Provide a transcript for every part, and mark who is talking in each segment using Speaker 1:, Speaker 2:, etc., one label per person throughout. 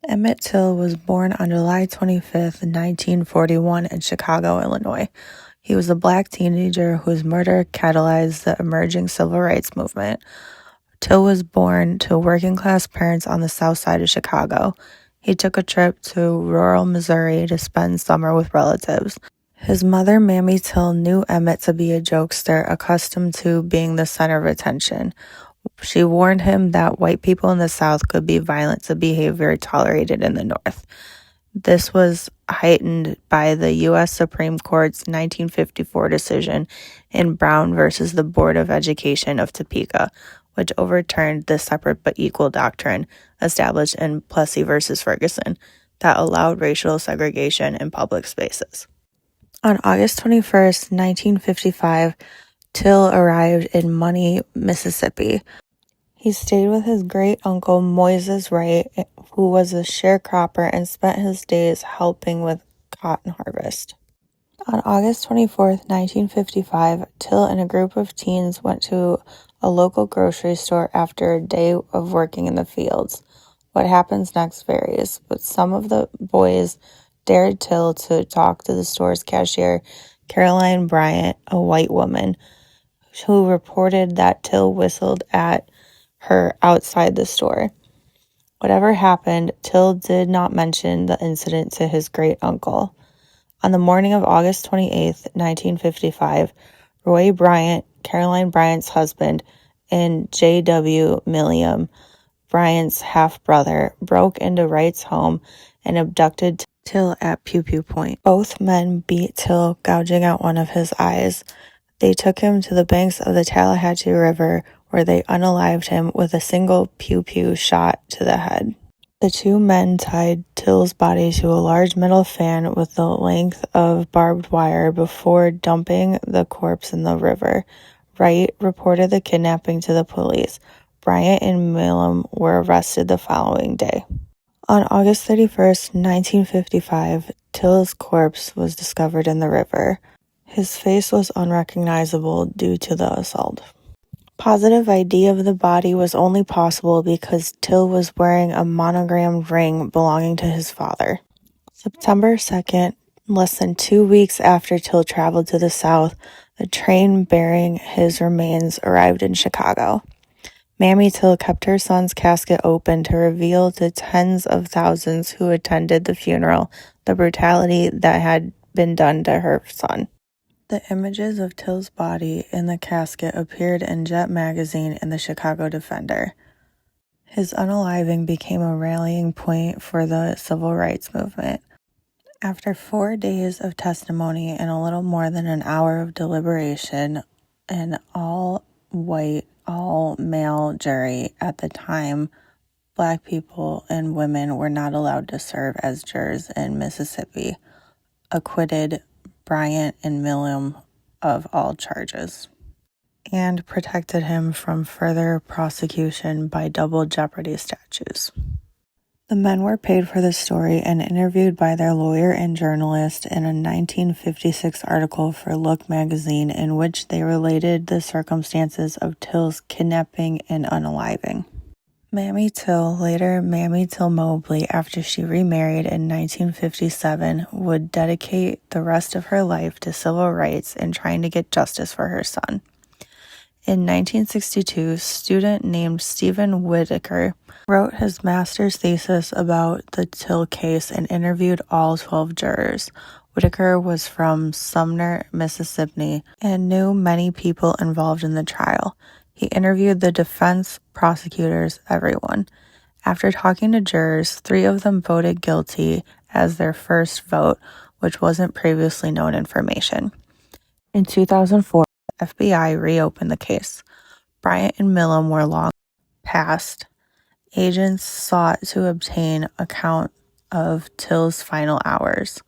Speaker 1: Emmett Till was born on July 25, 1941 in Chicago, Illinois. He was a black teenager whose murder catalyzed the emerging civil rights movement. Till was born to working-class parents on the south side of Chicago. He took a trip to rural Missouri to spend summer with relatives. His mother, Mammy Till, knew Emmett to be a jokester, accustomed to being the center of attention. She warned him that white people in the South could be violent to behavior tolerated in the North. This was heightened by the U.S. Supreme Court's 1954 decision in Brown versus the Board of Education of Topeka, which overturned the separate but equal doctrine established in Plessy versus Ferguson that allowed racial segregation in public spaces. On August 21st, 1955, Till arrived in Money, Mississippi. He stayed with his great-uncle Moises Wright, who was a sharecropper and spent his days helping with cotton harvest. On August 24th, 1955, Till and a group of teens went to a local grocery store after a day of working in the fields. What happens next varies, but some of the boys dared Till to talk to the store's cashier, Caroline Bryant, a white woman, who reported that Till whistled at her outside the store. Whatever happened, Till did not mention the incident to his great-uncle. On the morning of August 28, 1955, Roy Bryant, Caroline Bryant's husband, and J.W. Milliam, Bryant's half-brother, broke into Wright's home and abducted Till at Pew Pew Point. Both men beat Till, gouging out one of his eyes. They took him to the banks of the Tallahatchie River, where they unalived him with a single pew-pew shot to the head. The two men tied Till's body to a large metal fan with the length of barbed wire before dumping the corpse in the river. Wright reported the kidnapping to the police. Bryant and Milam were arrested the following day. On August 31st, 1955, Till's corpse was discovered in the river. His face was unrecognizable due to the assault. Positive ID of the body was only possible because Till was wearing a monogrammed ring belonging to his father. September 2nd, less than 2 weeks after Till traveled to the South, the train bearing his remains arrived in Chicago. Mammy Till kept her son's casket open to reveal to tens of thousands who attended the funeral the brutality that had been done to her son. The images of Till's body in the casket appeared in Jet magazine and the Chicago Defender. His unaliving became a rallying point for the civil rights movement. After 4 days of testimony and a little more than an hour of deliberation, an all-white, all-male jury at the time, black people and women were not allowed to serve as jurors in Mississippi, acquitted Bryant and Milam of all charges, and protected him from further prosecution by double jeopardy statutes. The men were paid for the story and interviewed by their lawyer and journalist in a 1956 article for Look magazine in which they related the circumstances of Till's kidnapping and unaliving. Mammy Till, later Mammy Till Mobley, after she remarried in 1957, would dedicate the rest of her life to civil rights and trying to get justice for her son. In 1962, a student named Stephen Whitaker wrote his master's thesis about the Till case and interviewed all 12 jurors. Whitaker was from Sumner, Mississippi, and knew many people involved in the trial. He interviewed the defense, prosecutors, everyone. After talking to jurors, 3 of them voted guilty as their first vote, which wasn't previously known information. In 2004, the FBI reopened the case. Bryant and Milam were long past. Agents sought to obtain account of Till's final hours.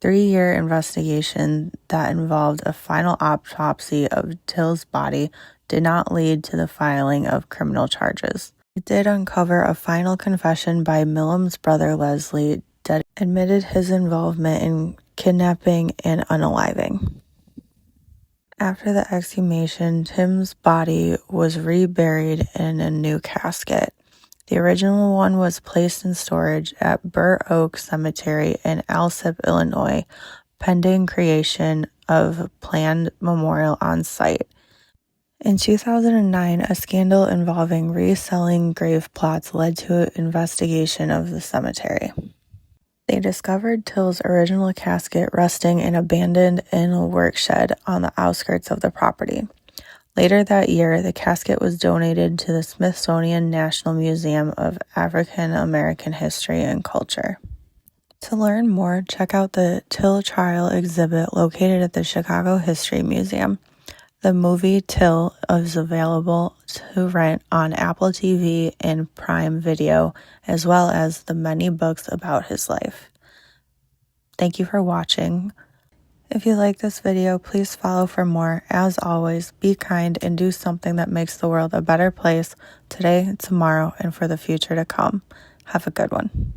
Speaker 1: 3-year investigation that involved a final autopsy of Till's body did not lead to the filing of criminal charges. It did uncover a final confession by Milam's brother Leslie that admitted his involvement in kidnapping and unaliving. After the exhumation, Tim's body was reburied in a new casket. The original one was placed in storage at Burr Oak Cemetery in Alsip, Illinois, pending creation of a planned memorial on site. In 2009, a scandal involving reselling grave plots led to an investigation of the cemetery. They discovered Till's original casket resting abandoned in a work shed on the outskirts of the property. Later that year, the casket was donated to the Smithsonian National Museum of African American History and Culture. To learn more, check out the Till Trial exhibit located at the Chicago History Museum. The movie Till is available to rent on Apple TV and Prime Video, as well as the many books about his life. Thank you for watching. If you like this video, please follow for more. As always, be kind and do something that makes the world a better place today, tomorrow, and for the future to come. Have a good one.